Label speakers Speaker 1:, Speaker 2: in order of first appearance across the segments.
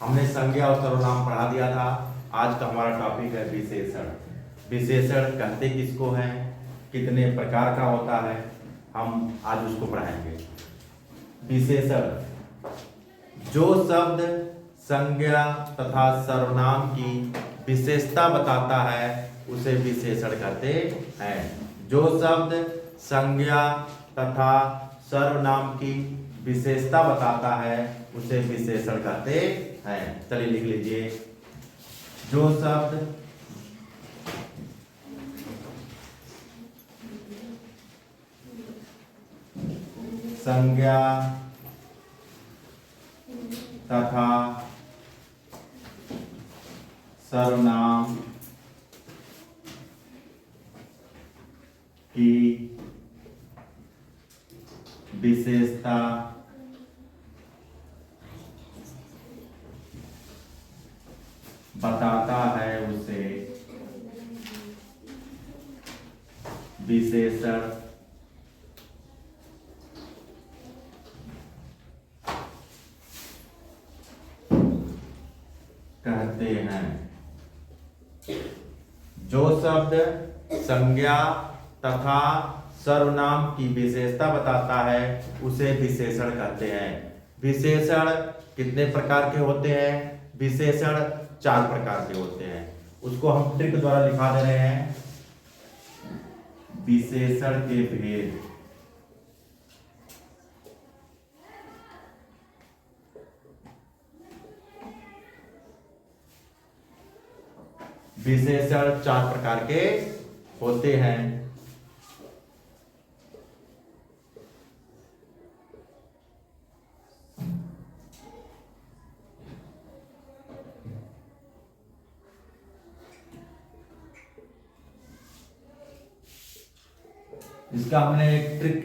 Speaker 1: हमने संज्ञा और सर्वनाम पढ़ा दिया था। आज का हमारा टॉपिक है विशेषण। विशेषण कहते किसको हैं, कितने प्रकार का होता है, हम आज उसको पढ़ाएंगे। विशेषण जो शब्द संज्ञा तथा सर्वनाम की विशेषता बताता है उसे विशेषण कहते हैं। जो शब्द संज्ञा तथा सर्वनाम की विशेषता बताता है उसे विशेषण कहते हैं। चलिए लिख लीजिए। जो शब्द संज्ञा तथा सर्वनाम की विशेषता बताता है उसे विशेषण कहते हैं। जो शब्द संज्ञा तथा सर्वनाम की विशेषता बताता है उसे विशेषण कहते हैं। विशेषण कितने प्रकार के होते हैं? विशेषण 4 प्रकार के होते हैं। उसको हम ट्रिक द्वारा लिखा दे रहे हैं। विशेषण के भेद। विशेषण 4 प्रकार के होते हैं। इसका हमने एक ट्रिक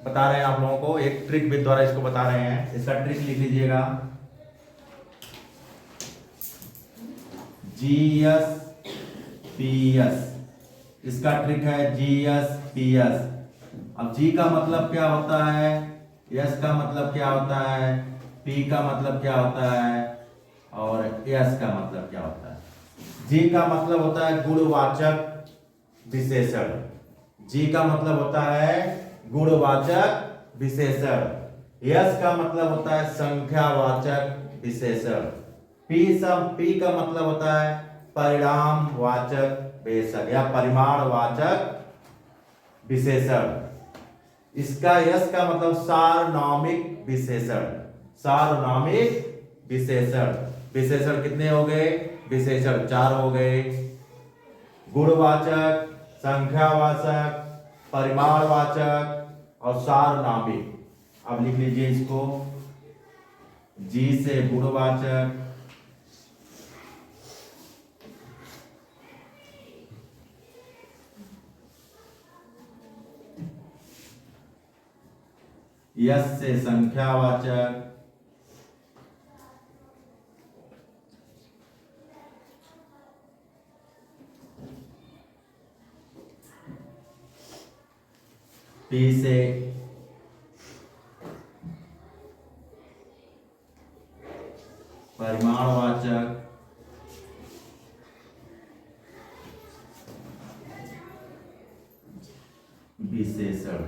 Speaker 1: बता रहे हैं आप लोगों को, एक ट्रिक विद द्वारा इसको बता रहे हैं। इसका ट्रिक लिख लीजिएगा। GSPS, इसका ट्रिक है GSPS। अब G का मतलब क्या होता है, S का मतलब क्या होता है, P का मतलब क्या होता है और S का मतलब क्या होता है। G का मतलब होता है गुणवाचक विशेषण। G का मतलब होता है गुणवाचक विशेषण। S का मतलब होता है संख्यावाचक विशेषण। P का मतलब होता है परिणामवाचक विशेषण या परिमाणवाचक विशेषण। इसका S का मतलब सार्वनामिक विशेषण। सार्वनामिक विशेषण। विशेषण कितने हो गए? विशेषण 4 हो गए। गुणवाचक, संख्यावाचक, परिमाणवाचक और सार्वनामिक। अब लिख लीजिए इसको। G से गुणवाचक, S से संख्यावाचक, P से परिमाणवाचक, विशेषण।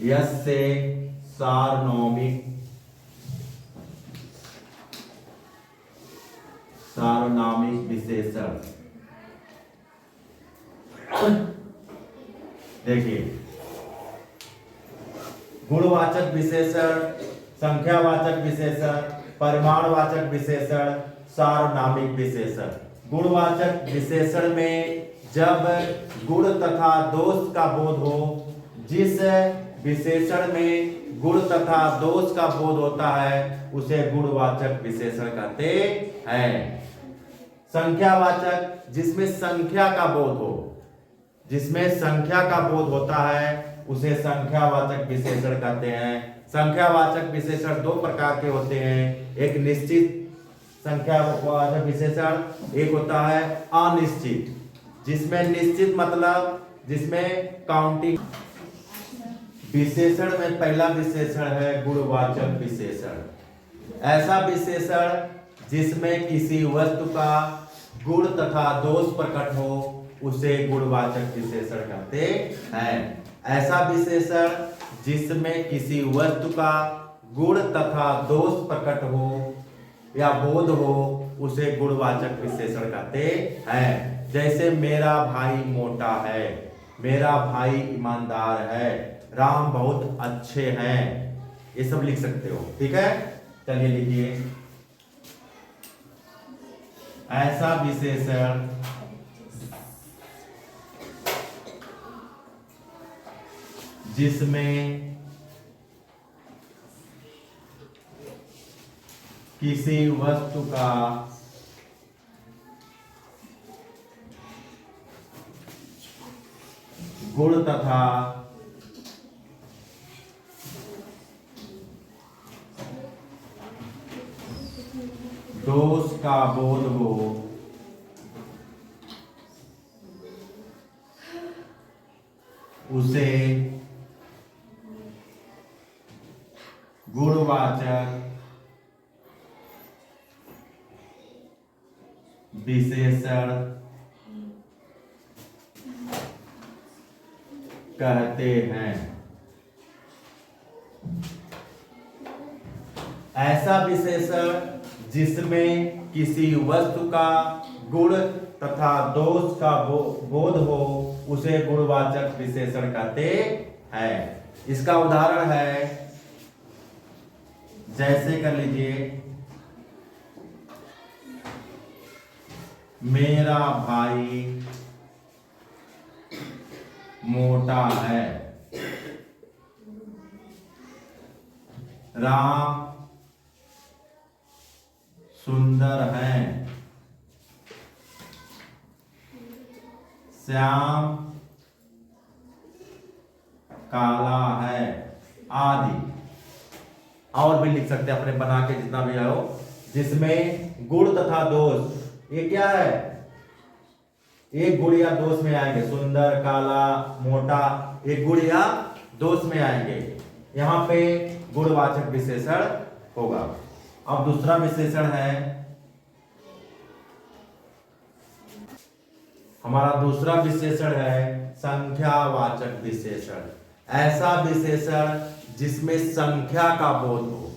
Speaker 1: S से सार्वनामिक, सार्वनामिक विशेषण। देखिए, गुणवाचक विशेषण, संख्यावाचक विशेषण, परिमाणवाचक विशेषण, सार्वनामिक विशेषण। गुणवाचक विशेषण में जब गुण तथा दोष का बोध हो, जिस विशेषण में गुण तथा दोष का बोध होता है उसे गुणवाचक विशेषण कहते हैं। संख्यावाचक जिसमें संख्या का बोध हो, जिसमें संख्या का बोध होता है उसे संख्यावाचक विशेषण कहते हैं। संख्यावाचक विशेषण 2 प्रकार के होते हैं। एक निश्चित संख्यावाचक विशेषण, एक होता है अनिश्चित। जिसमें निश्चित मतलब जिसमें काउंटिंग। विशेषण में पहला विशेषण है गुणवाचक विशेषण। ऐसा विशेषण जिसमें किसी वस्तु का गुण तथा दोष प्रकट हो उसे गुणवाचक विशेषण कहते हैं। ऐसा विशेषण जिसमें किसी वस्तु का गुण तथा दोष प्रकट हो या बोध हो उसे गुणवाचक विशेषण कहते हैं। जैसे मेरा भाई मोटा है, मेरा भाई ईमानदार है, राम बहुत अच्छे हैं, ये सब लिख सकते हो। ठीक है, चलिए लिखिए। ऐसा विशेषण जिसमें किसी वस्तु का गुण तथा दोष का बोध हो उसे गुणवाचक विशेषण कहते हैं। ऐसा विशेषण जिसमें किसी वस्तु का गुण तथा दोष का बोध हो उसे गुणवाचक विशेषण कहते हैं। इसका उदाहरण है, जैसे कर लीजिए, मेरा भाई मोटा है, राम सुंदर है, श्याम काला है, आदि। और भी लिख सकते हैं अपने बना के, जितना भी हो, जिसमें गुण तथा दोष, ये क्या है, एक गुण या दोष में आएंगे। सुंदर, काला, मोटा, एक गुण या दोष में आएंगे। यहां पे गुणवाचक विशेषण होगा। अब दूसरा विशेषण है, हमारा दूसरा विशेषण है संख्यावाचक विशेषण। ऐसा विशेषण जिसमें संख्या का बोध हो,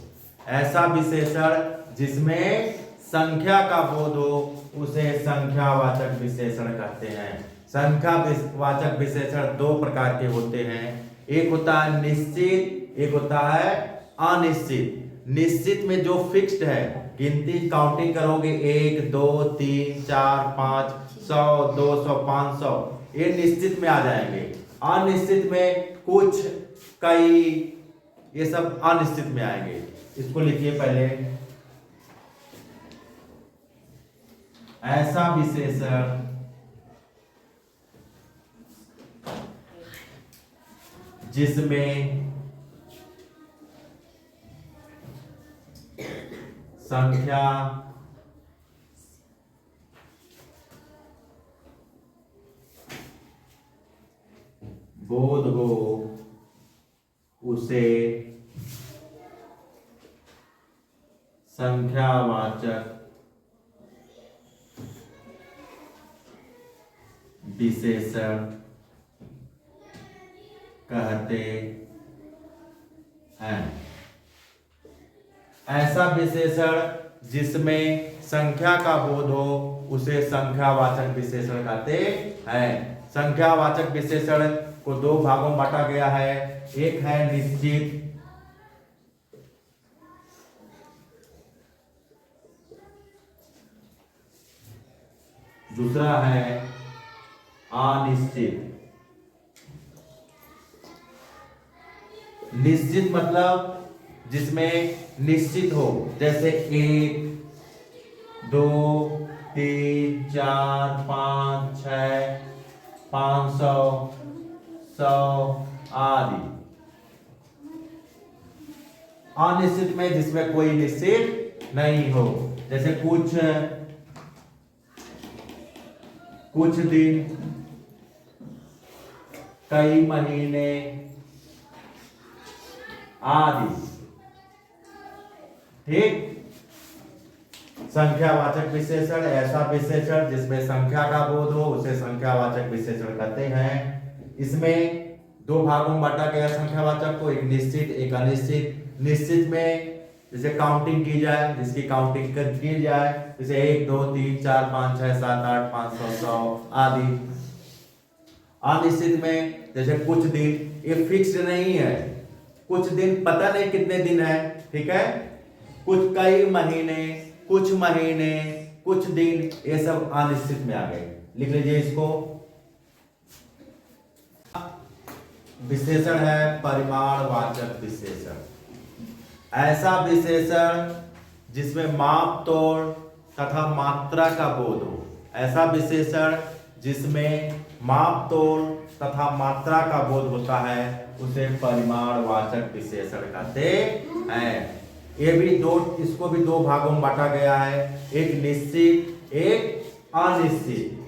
Speaker 1: ऐसा विशेषण जिसमें संख्या का बोध हो उसे संख्यावाचक विशेषण कहते हैं। संख्यावाचक विशेषण दो प्रकार के होते हैं, एक होता है निश्चित, एक होता है अनिश्चित। निश्चित में जो फिक्स्ड है, गिनती काउंटिंग करोगे 1 2 3 4 5 100 200 500, ये निश्चित में आ जाएंगे। अनिश्चित में कुछ, कई, ये सब अनिश्चित में आएंगे। इसको लिखिए पहले। ऐसा विशेषण जिसमें संख्या बोध हो उसे संख्यावाचक विशेषण कहते हैं। ऐसा विशेषण जिसमें संख्या का बोध हो उसे संख्यावाचक विशेषण कहते हैं। संख्यावाचक विशेषण को दो भागों में बांटा गया है, एक है निश्चित, दूसरा है अनिश्चित। निश्चित मतलब जिसमें निश्चित हो, जैसे 1 2 3 4 5 6 500 100 आदि। अनिश्चित में जिसमें कोई निश्चित नहीं हो, जैसे कुछ दिन, कई महीने आदि। ठीक। संख्यावाचक विशेषण ऐसा विशेषण जिसमें संख्या का बोध हो उसे संख्यावाचक विशेषण कहते हैं। इसमें दो भागों में बांटा गया संख्यावाचक को, एक निश्चित एक अनिश्चित। निश्चित में जैसे काउंटिंग की जाए, जिसकी काउंटिंग की जाए, जैसे 1 2 3 4 5 6 7 8 500 100 आदि। अनिश्चित में जैसे कुछ दिन, ये फिक्स्ड नहीं है, कुछ दिन पता नहीं कितने दिन है, ठीक है, कुछ कई महीने, कुछ महीने, कुछ दिन, ये सब अनिश्चित में आ गए। लिख लीजिए इसको। विशेषण है परिमाणवाचक विशेषण, ऐसा विशेषण जिसमें माप तोड़ तथा मात्रा का बोध हो। ऐसा विशेषण जिसमें माप तोड़ तथा मात्रा का बोध होता है उसे परिमाणवाचक विशेषण कहते हैं। ये भी दो, इसको भी दो भागों में बांटा गया है, एक निश्चित एक अनिश्चित।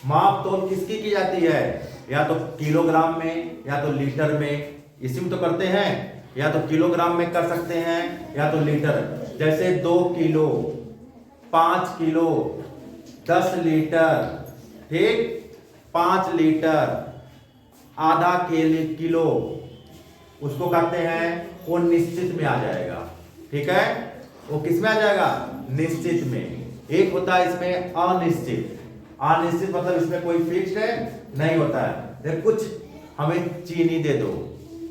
Speaker 1: माप तोल किसकी की जाती है, या तो किलोग्राम में या तो लीटर में, इसी में तो करते हैं, या तो किलोग्राम में कर सकते हैं या तो लीटर। जैसे 2 किलो, 5 किलो, 10 लीटर, ठीक, 5 लीटर, आधा किलो, उसको कहते हैं, वो निश्चित में आ जाएगा, ठीक है, वो किस में आ जाएगा, निश्चित में। एक होता है इसमें अनिश्चित। अनिश्चित मतलब इसमें कोई फिक्स्ड है नहीं होता है। देखो, कुछ हमें चीनी दे दो,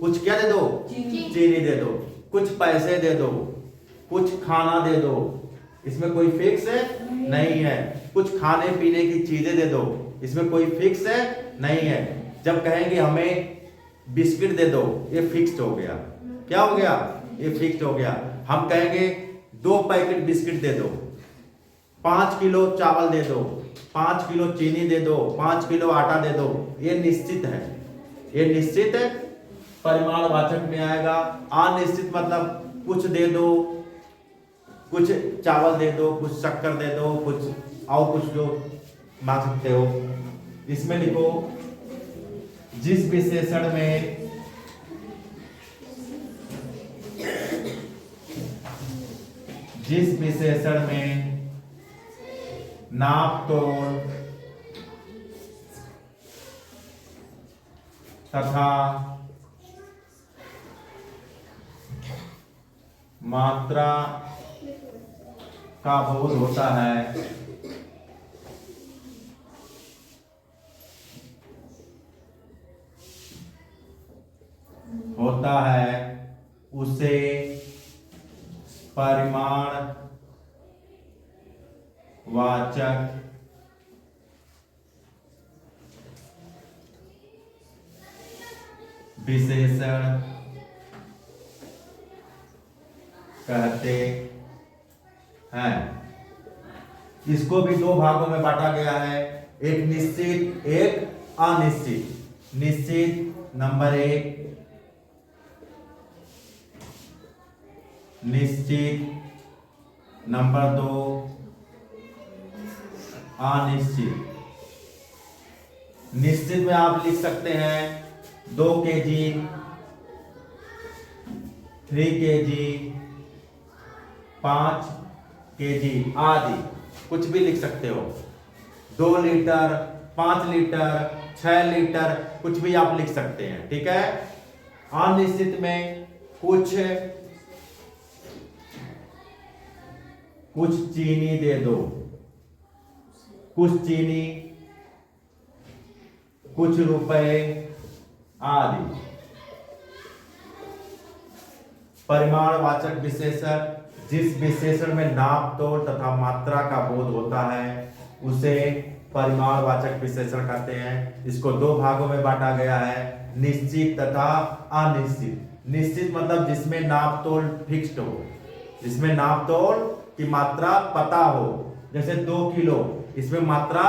Speaker 1: कुछ क्या दे दो, चीनी दे दो, कुछ पैसे दे दो, कुछ खाना दे दो, इसमें कोई फिक्स है नहीं है। कुछ खाने पीने की चीजें दे दो, इसमें कोई फिक्स है नहीं है। जब कहेंगे हमें बिस्किट दे दो, ये फिक्स्ड हो गया, क्या हो गया, ये फिक्स्ड हो गया। हम कहेंगे 2 पैकेट बिस्किट दे दो, 5 किलो चावल दे दो, 5 किलो चीनी दे दो, 5 किलो आटा दे दो, ये निश्चित है, ये निश्चित है, परिमाणवाचक में आएगा। अनिश्चित मतलब कुछ दे दो, कुछ चावल दे दो, कुछ शक्कर दे दो, कुछ और कुछ जो मांग सकते हो। इसमें लिखो, जिस विशेषण में नाप तोड़ तथा मात्रा का बोध होता है उसे परिमाणवाचक विशेषण कहते हैं। इसको भी दो भागों में बांटा गया है, एक निश्चित एक अनिश्चित। निश्चित नंबर 1, निश्चित नंबर 2, अनिश्चित। निश्चित में आप लिख सकते हैं 2 केजी, 3 केजी, 5 केजी आदि, कुछ भी लिख सकते हो। 2 लीटर, 5 लीटर, 6 लीटर, कुछ भी आप लिख सकते हैं, ठीक है। अनिश्चित में कुछ चीनी दे दो, कुछ चीनी, कुछ रुपए आदि। परिमाणवाचक विशेषण, जिस विशेषण में नाप तोल तथा मात्रा का बोध होता है उसे परिमाणवाचक विशेषण कहते हैं। इसको दो भागों में बांटा गया है, निश्चित तथा अनिश्चित। निश्चित मतलब जिसमें नाप तोल फिक्स्ड हो, जिसमें नाप तोल की मात्रा पता हो। जैसे 2 किलो, इसमें मात्रा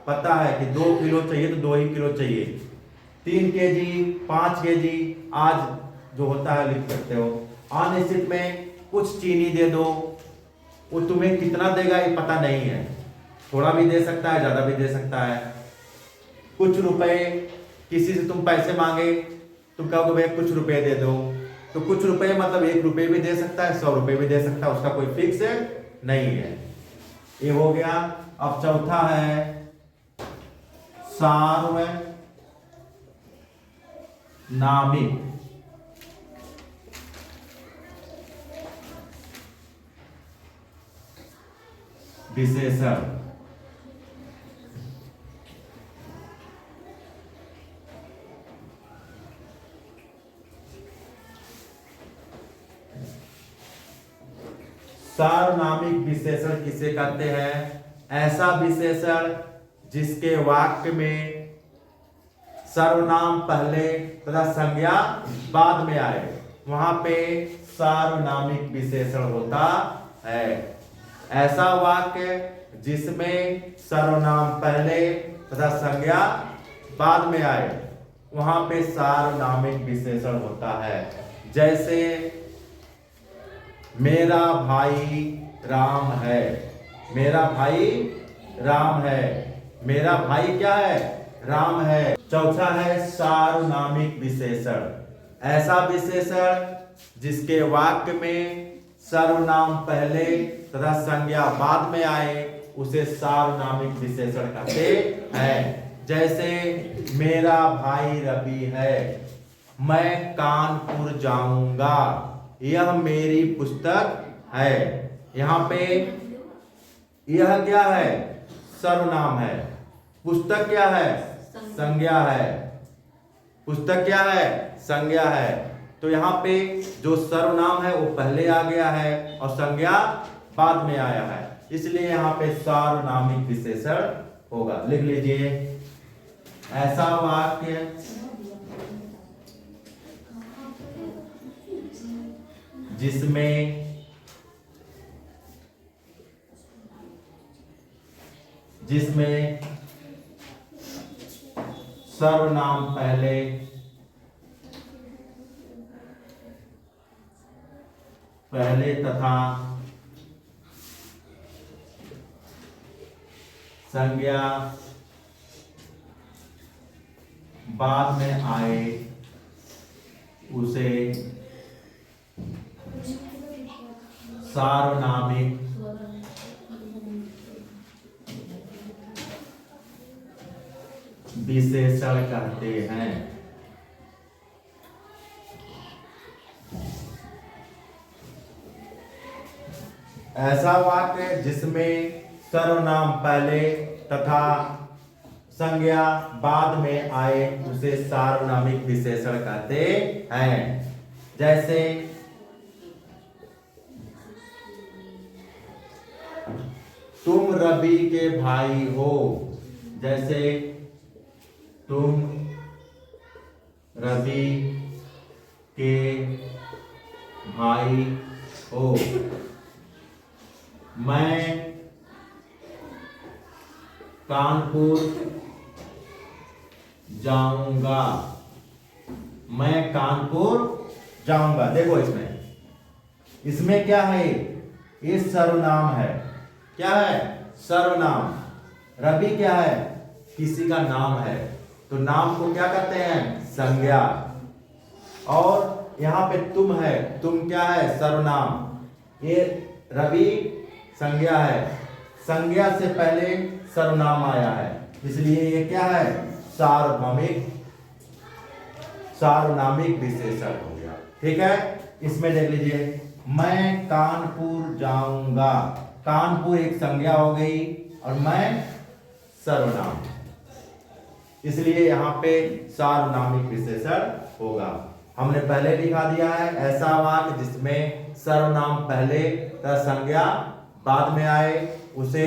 Speaker 1: पता है कि 2 किलो चाहिए तो 2 ही किलो चाहिए। 3 केजी, 5 केजी आज जो होता है लिख सकते हो। अनिश्चित में कुछ चीनी दे दो, वो तुम्हें कितना देगा ये पता नहीं है, थोड़ा भी दे सकता है, ज्यादा भी दे सकता है। कुछ रुपए, किसी से तुम पैसे मांगे, तुम कहोगे भैया कुछ रुपए दे दो, तो कुछ रुपए मतलब 1 रुपये भी दे सकता है, 100 रुपये भी दे सकता है, उसका कोई फिक्स नहीं है। ये हो गया। अब चौथा है सार्वनामिक विशेषण। सार्वनामिक विशेषण किसे कहते हैं? ऐसा विशेषण जिसके वाक्य में सर्वनाम पहले तथा संज्ञा बाद में आए, वहां पे सार्वनामिक विशेषण होता है। ऐसा वाक्य जिसमें सर्वनाम पहले तथा संज्ञा बाद में आए, वहां पे सार्वनामिक विशेषण होता है। जैसे मेरा भाई राम है, मेरा भाई राम है, मेरा भाई क्या है? राम है। चौथा है सार्वनामिक विशेषण। ऐसा विशेषण जिसके वाक्य में सर्वनाम पहले तथा संज्ञा बाद में आए, उसे सार्वनामिक विशेषण कहते हैं। जैसे मेरा भाई रवि है, मैं कानपुर जाऊंगा, यह मेरी पुस्तक है। यहाँ पे यह क्या है? सर्वनाम है। पुस्तक क्या है? संज्ञा है। पुस्तक क्या है? संज्ञा है। तो यहाँ पे जो सर्वनाम है वो पहले आ गया है और संज्ञा बाद में आया है, इसलिए यहाँ पे सार्वनामिक विशेषण होगा। लिख लीजिए, ऐसा वाक्य जिसमें सर्वनाम पहले तथा संज्ञा बाद में आए, उसे सार्वनामिक विशेषण कहते हैं। ऐसा वाक्य जिसमें सर्वनाम पहले तथा संज्ञा बाद में आए, उसे सार्वनामिक विशेषण कहते हैं। जैसे तुम रवि के भाई हो, जैसे तुम रवि के भाई हो, मैं कानपुर जाऊंगा, मैं कानपुर जाऊंगा। देखो इसमें क्या है? ये सर्वनाम है। क्या है? सर्वनाम। रवि क्या है? किसी का नाम है, तो नाम को क्या कहते हैं? संज्ञा। और यहाँ पे तुम है, तुम क्या है? सर्वनाम। ये रवि संज्ञा है, संज्ञा से पहले सर्वनाम आया है, इसलिए ये क्या है? सार्वनामिक विशेषण हो गया। ठीक है, इसमें देख लीजिए, मैं कानपुर जाऊंगा, कानपुर एक संज्ञा हो गई और मैं सर्वनाम, इसलिए यहाँ पे सार्वनामिक विशेषण होगा। हमने पहले लिखा दिया है, ऐसा वाक्य जिसमें सर्वनाम पहले तथा संज्ञा बाद में आए, उसे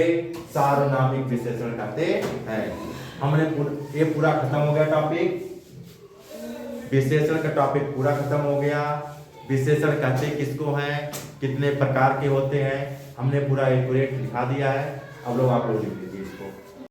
Speaker 1: सार्वनामिक विशेषण कहते हैं। हमने ये पूरा खत्म हो गया टॉपिक, विशेषण का टॉपिक पूरा खत्म हो गया। विशेषण कहते किसको हैं, कितने प्रकार के होते हैं, हमने पूरा एक्यूरेट लिखा दिया है। अब लोग आप लोग लिख लीजिए इसको।